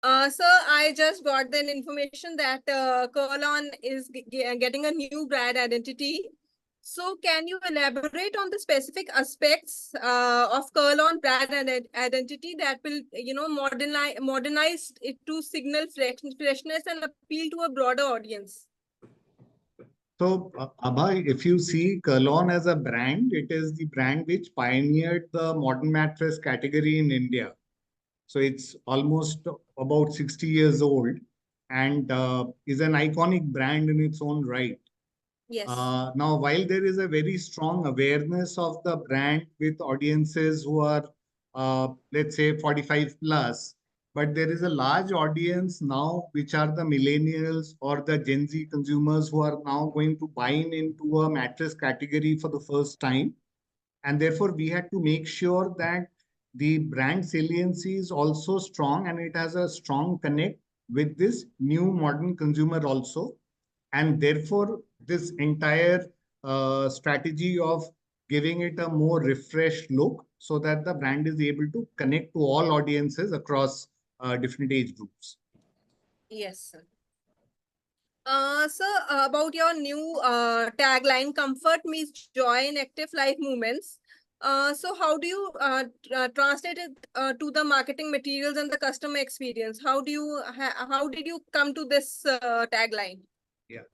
Sir, I just got the information that Kurl is getting a new brand identity. So, can you elaborate on the specific aspects of Kurl brand identity that will, modernize it to signal freshness and appeal to a broader audience? So, Abhay, if you see Kurl as a brand, it is the brand which pioneered the modern mattress category in India. So it's almost about 60 years old and is an iconic brand in its own right. Yes. Now, while there is a very strong awareness of the brand with audiences who are, let's say, 45 plus, but there is a large audience now, which are the millennials or the Gen Z consumers who are now going to buy into a mattress category for the first time. And therefore, we had to make sure that the brand saliency is also strong and it has a strong connect with this new modern consumer also. And therefore, this entire strategy of giving it a more refreshed look so that the brand is able to connect to all audiences across different age groups. Yes, sir. Sir, about your new tagline, comfort meets joy in active life movements. So how do you translate it to the marketing materials and the customer experience? How did you come to this tagline? Yeah.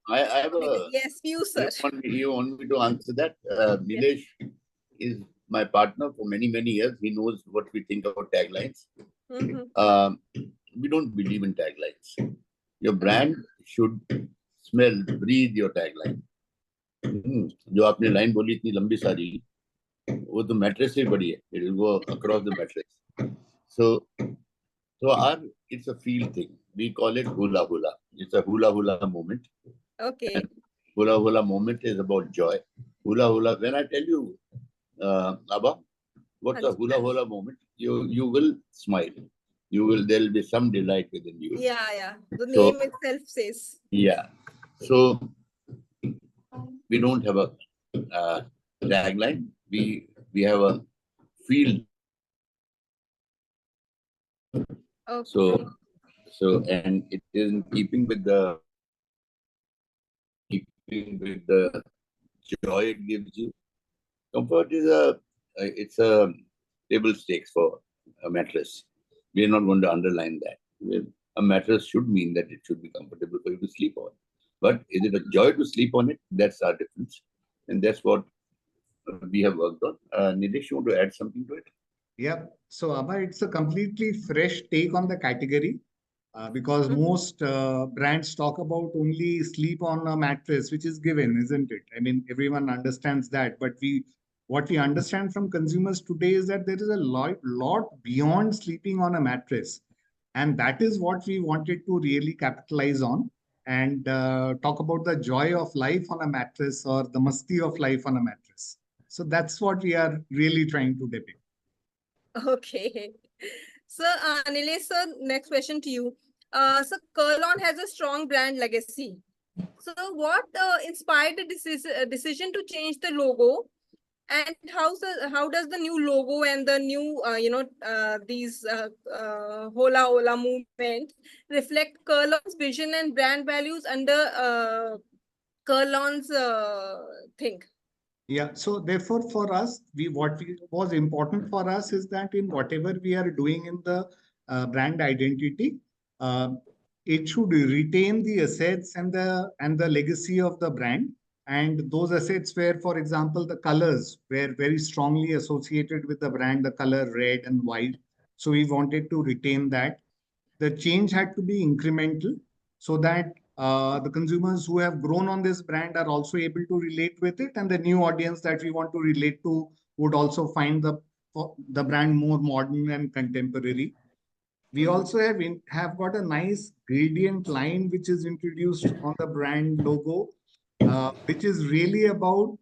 I have a. Yes, you, sir. You want me to answer that? Nilesh is my partner for many, many years. He knows what we think about taglines. We don't believe in taglines. Your brand should smell, breathe your tagline. जो आपने line बोली इतनी लंबी सारी वो तो mattress से बड़ी है. It will go across the mattress. So it's a feel thing. We call it hula hula. It's a hula hula moment. Okay. And hula hula moment is about joy. Hula hula. When I tell you, Abba, what's a hula hula moment? You will smile. There will be some delight within you. Yeah. The name itself says. Yeah. So we don't have a tagline. We have a field. Okay. So and it is in keeping with the joy it gives you. Comfort is it's a table stakes for a mattress. We are not going to underline that. A mattress should mean that it should be comfortable for you to sleep on. But is it a joy to sleep on it? That's our difference. And that's what we have worked on. Nilesh, you want to add something to it? Yeah. So, Abha, it's a completely fresh take on the category because most brands talk about only sleep on a mattress, which is given, isn't it? I mean, everyone understands that. But what we understand from consumers today is that there is a lot beyond sleeping on a mattress. And that is what we wanted to really capitalize on and talk about the joy of life on a mattress or the masti of life on a mattress. So that's what we are really trying to depict. Okay. So, Nilesh, sir, next question to you. So, Kurl has a strong brand legacy. So, what inspired the decision to change the logo? And how does the new logo and the new, these Hola Hola movement reflect Kurl's vision and brand values under Kurl's thing? Yeah, so therefore for us, what was important for us is that in whatever we are doing in the brand identity, uh, it should retain the assets and the legacy of the brand. And those assets were, for example, the colors were very strongly associated with the brand, the color red and white. So we wanted to retain that. The change had to be incremental so that the consumers who have grown on this brand are also able to relate with it, and the new audience that we want to relate to would also find the brand more modern and contemporary. We also have got a nice gradient line which is introduced on the brand logo, which is really about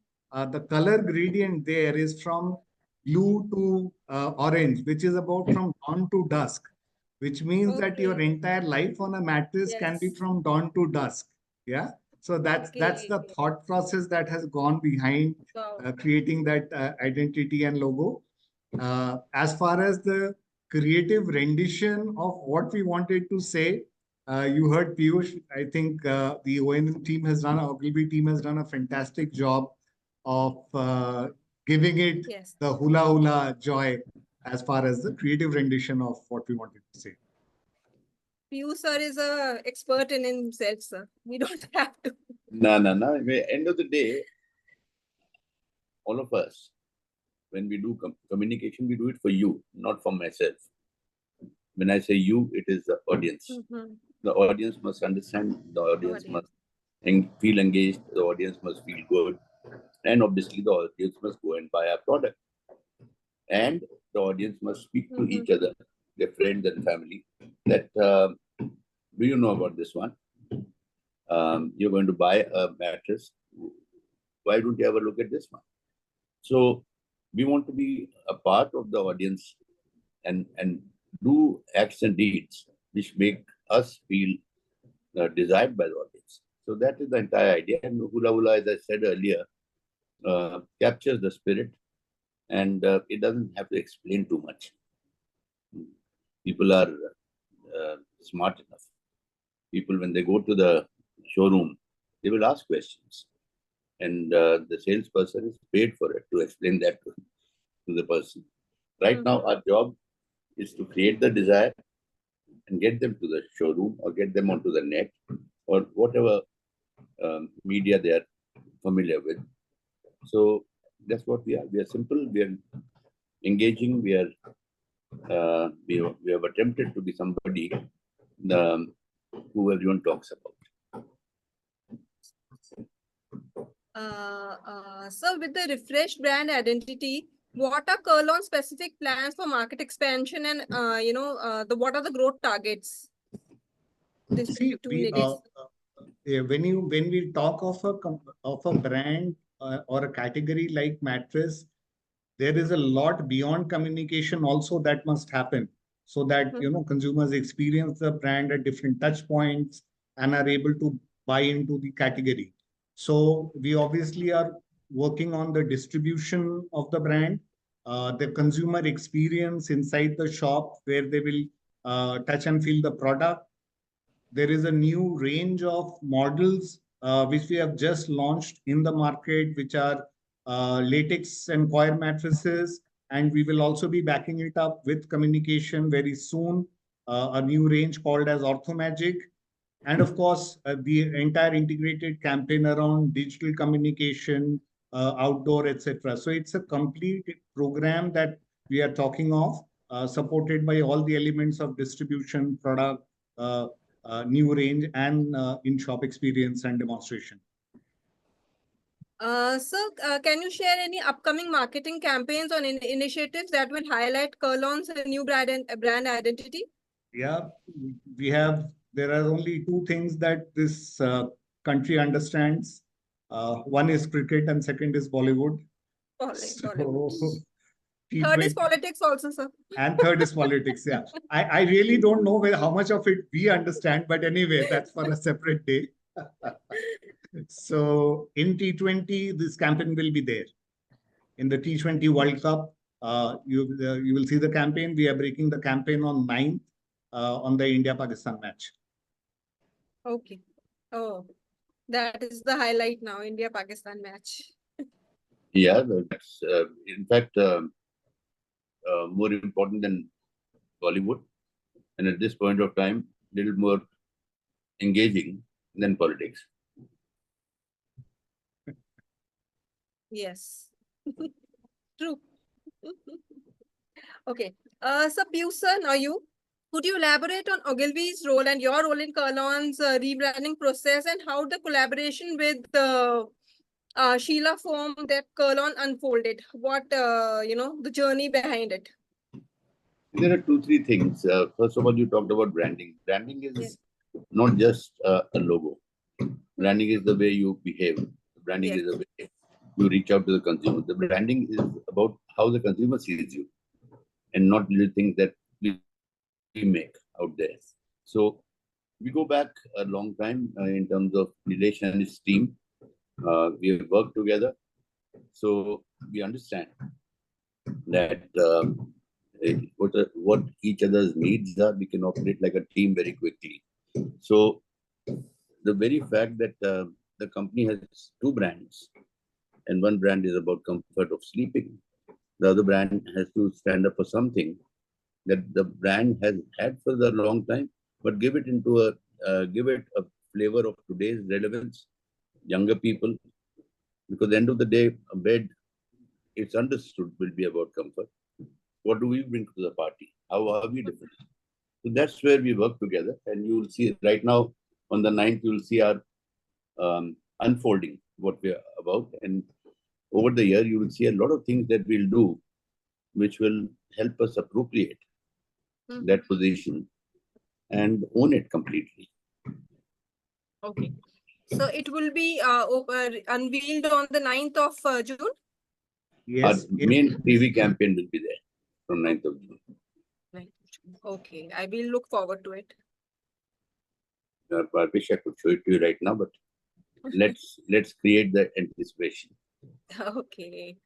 the color gradient there is from blue to orange, which is about from dawn to dusk, which means that your entire life on a mattress can be from dawn to dusk. Yeah. So that's the thought process that has gone behind creating that identity and logo. As far as the creative rendition of what we wanted to say. You heard Piyush. I think the O&M team has done, Adgully team has done a fantastic job of giving it Yes. the hula hula joy as far as the creative rendition of what we wanted to say. Piyush sir is a expert in himself, sir. We don't have to. No. End of the day, all of us, when we do communication, we do it for you, not for myself. When I say you, it is the audience. The audience must understand, the audience must feel engaged, the audience must feel good, and obviously the audience must go and buy our product. And the audience must speak to each other, their friends and family, that do you know about this one? You're going to buy a mattress. Why don't you ever look at this one? So we want to be a part of the audience and do acts and deeds which make us feel desired by the audience. So that is the entire idea. And hula hula, as I said earlier, captures the spirit, and it doesn't have to explain too much. People are smart enough. People, when they go to the showroom, they will ask questions. And the salesperson is paid for it to explain that to the person. Right now, our job is to create the desire and get them to the showroom or get them onto the net or whatever media they are familiar with. So that's what we are. We are simple. We are engaging. We have attempted to be somebody who everyone talks about. So with the refreshed brand identity, what are Kurl's specific plans for market expansion and what are the growth targets? See, when we talk of a brand or a category like mattress, there is a lot beyond communication also that must happen, so that consumers experience the brand at different touch points and are able to buy into the category. So we obviously are working on the distribution of the brand, the consumer experience inside the shop where they will touch and feel the product. There is a new range of models which we have just launched in the market, which are latex and coir mattresses. And we will also be backing it up with communication very soon, a new range called as OrthoMagic. And of course, the entire integrated campaign around digital communication, outdoor, etc. So it's a complete program that we are talking of, supported by all the elements of distribution, product, new range, and in-shop experience and demonstration. Can you share any upcoming marketing campaigns or initiatives that will highlight Kurl's new brand identity? Yeah, there are only two things that this country understands. One is cricket and second is Bollywood. Bollywood. Third is politics also, sir. And third is politics, yeah. I really don't know how much of it we understand, but anyway, that's for a separate day. So in T20, this campaign will be there. In the T20 World Cup, you will see the campaign. We are breaking the campaign on 9th on the India-Pakistan match. Okay. Oh, that is the highlight now, India-Pakistan match. Yeah, that's in fact more important than Bollywood, and at this point of time, a little more engaging than politics. Yes, true. Okay. So Piyush sir, now you. Could you elaborate on Adgully's role and your role in Kurl's rebranding process and how the collaboration with Sheila Foam that Kurl unfolded? What the journey behind it? There are 2-3 things. First of all, you talked about branding. Branding is not just a logo. Branding is the way you behave. Branding is the way you reach out to the consumer. The branding is about how the consumer sees you, and not little things that we make out there. So we go back a long time in terms of Nilesh and his team. We have worked together, so we understand that what each other's needs are, we can operate like a team very quickly. So the very fact that the company has two brands, and one brand is about comfort of sleeping, the other brand has to stand up for something that the brand has had for the long time, but give it a flavor of today's relevance, younger people, because at the end of the day, a bed, it's understood, will be about comfort. What do we bring to the party? How are we different? So that's where we work together, and you will see right now on the 9th, you will see our unfolding what we are about, and over the year, you will see a lot of things that we'll do, which will help us appropriate that position and own it completely. Okay. So it will be unveiled on the 9th of June? Yes. Our main TV campaign will be there from 9th of June. Okay, I will look forward to it. I wish I could show it to you right now, but let's create the anticipation. Okay.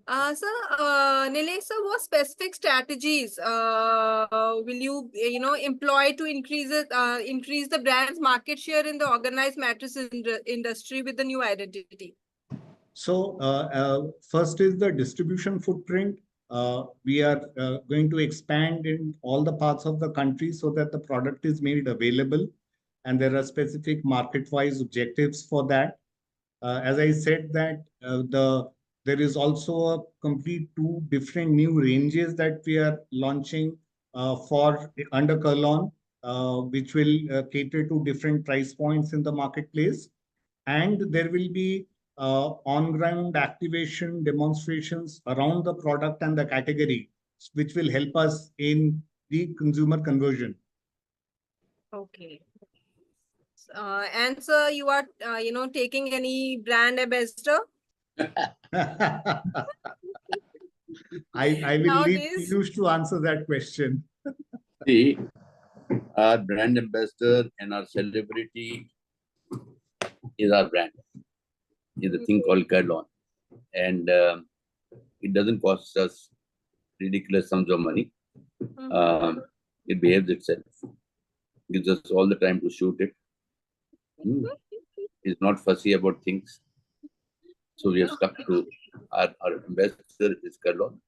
So, Nilesh, sir, what specific strategies will you, employ to increase the brand's market share in the organized mattress industry with the new identity? So first is the distribution footprint. We are going to expand in all the parts of the country so that the product is made available, and there are specific market-wise objectives for that. As I said that there is also a complete two different new ranges that we are launching for under Kurl, which will cater to different price points in the marketplace. And there will be on-ground activation demonstrations around the product and the category, which will help us in the consumer conversion. Okay. And sir, you are, taking any brand ambassador? I will leave Nowadays. Piyush to answer that question. See, our brand ambassador and our celebrity is our brand. Is a thing called Kurl, and it doesn't cost us ridiculous sums of money. It behaves itself, gives us all the time to shoot it. It's not fussy about things. So we have stuck to our ambassador is Kurl,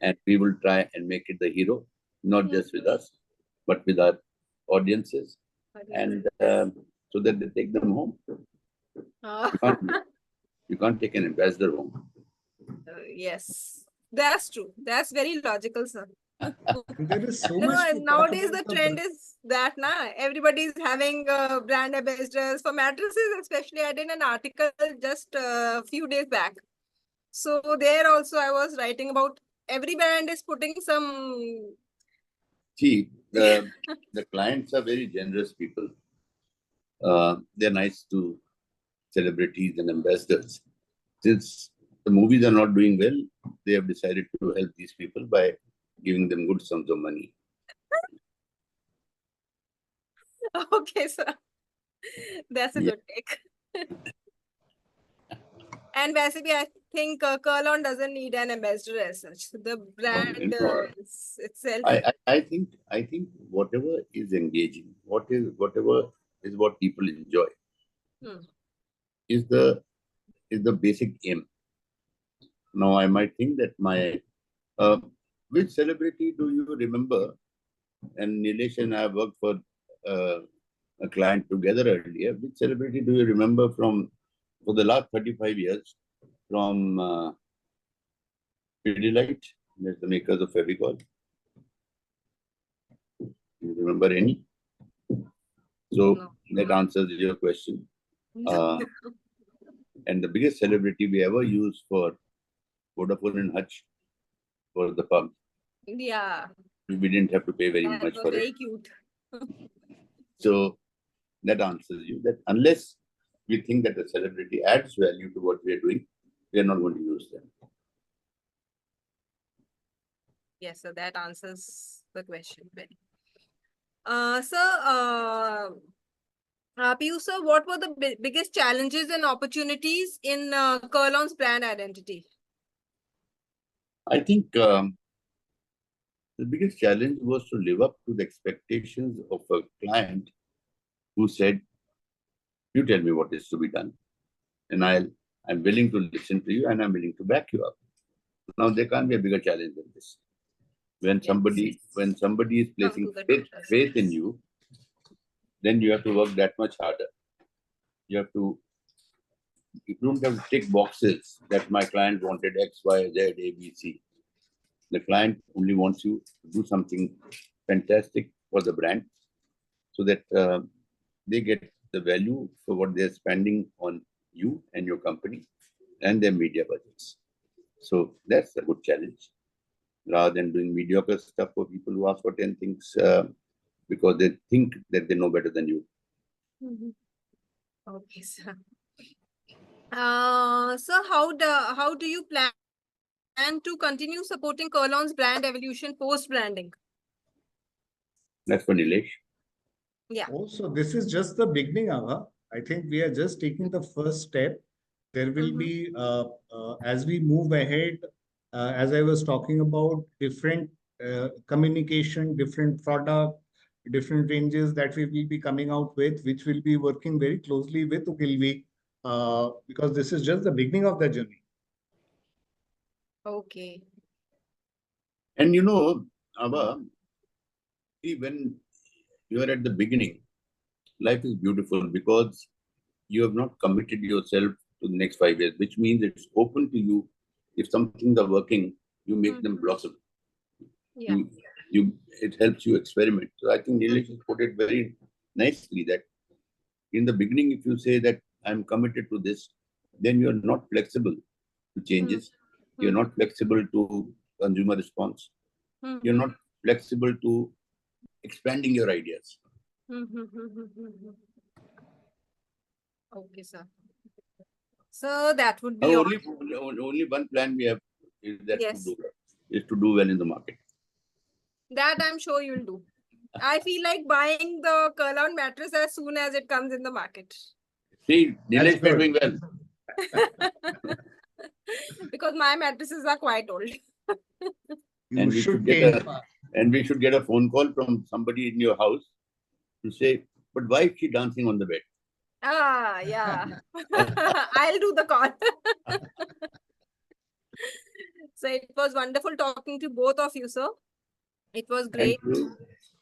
and we will try and make it the hero, not just with us, but with our audiences, and so that they take them home. You can't take an ambassador home. Yes, that's true. That's very logical, sir. There is so much to Nowadays the talk about trend is that everybody is having brand ambassadors for mattresses. Especially, I did an article just a few days back. So there also I was writing about every brand is putting some. See, the clients are very generous people. They're nice to celebrities and ambassadors. Since the movies are not doing well, they have decided to help these people by giving them good sums of money. Okay, sir. That's a good take. And basically, I think Kurl doesn't need an ambassador as such. The brand itself. I think whatever is engaging, whatever is what people enjoy, is the basic aim. Now I might think that my which celebrity do you remember? And Nilesh and I have worked for a client together earlier. Which celebrity do you remember for the last 35 years from Pidilite? That's the makers of Fevicol. Do you remember any? So that answers your question. And the biggest celebrity we ever used for Vodafone and Hutch for the pump. Yeah. We didn't have to pay very much for very it. Cute. So that answers you that unless we think that a celebrity adds value to what we are doing, we are not going to use them. Yes, so that answers the question. Sir, Piyush, sir, what were the biggest challenges and opportunities in Kurl's brand identity? I think The biggest challenge was to live up to the expectations of a client who said, you tell me what is to be done, and I'm willing to listen to you and I'm willing to back you up. Now there can't be a bigger challenge than this. When somebody is placing faith in you, then you have to work that much harder. You don't have to tick boxes that my client wanted X, Y, Z, A, B, C. The client only wants you to do something fantastic for the brand so that they get the value for what they're spending on you and your company and their media budgets. So that's a good challenge, rather than doing mediocre stuff for people who ask for 10 things because they think that they know better than you. Okay, sir. So how do you plan to continue supporting Kurl's brand evolution post-branding? That's for Nilesh. Yeah. Also, this is just the beginning, Ava. I think we are just taking the first step. There will be, as we move ahead, as I was talking about, different communication, different product, different ranges that we will be coming out with, which will be working very closely with Adgully, because this is just the beginning of the journey. Okay. And you know, Ava, when you are at the beginning, life is beautiful because you have not committed yourself to the next 5 years, which means it's open to you. If some things are working, you make them blossom. Yeah. It helps you experiment. So I think Nilesh has put it very nicely that in the beginning, if you say that I'm committed to this, then you're not flexible to changes. You're not flexible to consumer response. You're not flexible to expanding your ideas. Okay, sir. So that would be all. Only one plan we have is that Yes. to do well in the market. That I'm sure you'll do. I feel like buying the Kurl mattress as soon as it comes in the market. See, Nilesh is doing well. Because my mattresses are quite old. You should and we should get a phone call from somebody in your house to say, but why is she dancing on the bed? Ah, yeah. I'll do the call. So it was wonderful talking to both of you, sir. It was great.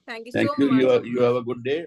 Thank you so much. You have a good day.